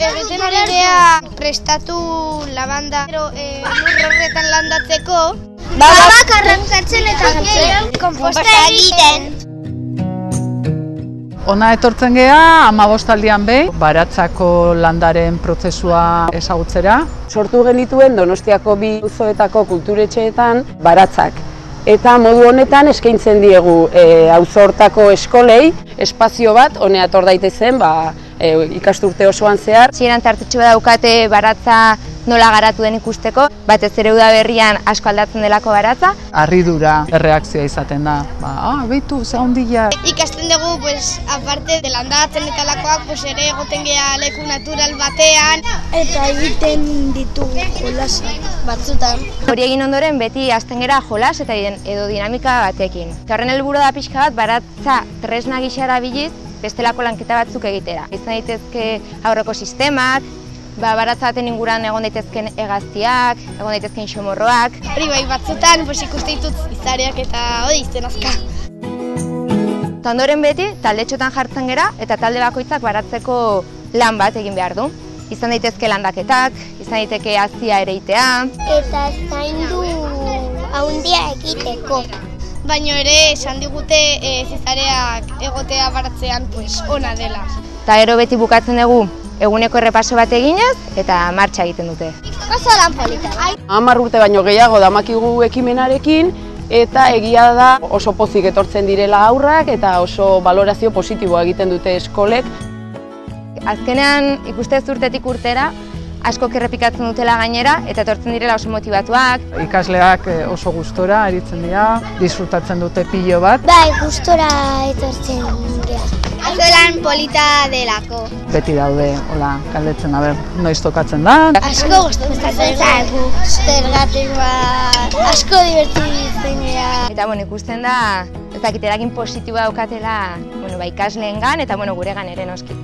Egiten ari geha prestatu labanda, lur horretan landatzeko. Babak arrankatzen eta konposta egiten. Hona etortzen geha 15 aldian behin, baratzako landaren prozesua ezagutzera. Sortu genituen Donostiako 2 auzoetako kulturetxeetan baratzak. Eta modu honetan eskaintzen diegu auzo hortako eskolei espazio bat, honea etor daitezen ikasturte osoan zehar. Hasieran tartetxo daukate baratza nola garatu den ikusteko, batez ere udaberrian asko aldatzen delako baratza. Harridura erreakzioa izaten da, behitu, ze handia. Ikasten dugu, aparte de landatzen eta lakoak, ere egoten geha leku natural batean. Eta egiten ditugu jolasak batzutan. Hori egin ondoren beti hasten gera jolas eta edo dinamika batekin. Horren helburua da pixka bat baratza tresna gisa erabiliz bestelako lanketa batzuk egitera. Izan daitezke aurreko sistemak, baratza baten inguran egon daitezken hegaztiak, egon daitezken xomorroak. Hori batzutan ikuste ditut izareak eta hori izten azka. Eta ondoren beti taldetxotan jartzen gera eta talde bakoitzak baratzeko lan bat egin behar du. Izan daitezke landaketak, izan daiteke hazia ereitea. Eta zaindu haundia egiteko. Baina ere esan digute zizareak egotea baratzean ona dela. Eta gero beti bukatzen dugu eguneko errepaso bat eginez eta martxa egiten dute. Oso lan polita. 10 urte baino gehiago damakigu ekimenarekin eta egia da oso pozik etortzen direla haurrak eta oso balorazio positiboa egiten dute eskolek. Azkenean ikustez urtetik urtera askok errepikatzen dutela gainera eta etortzen direla oso motibatuak. Ikasleak oso gustora aritzen dira, disfrutatzen dute pilo bat. Bai, gustora etortzen dira. Oso lan polita delako. Beti daude, hola, galdetzen, noiz tokatzen da. Asko gustatzen zaigu. Zergatik asko divertitzen dira. Eta ikusten da, ez dakit eragin positiboa daukatela ikasleengan eta guregan ere noski.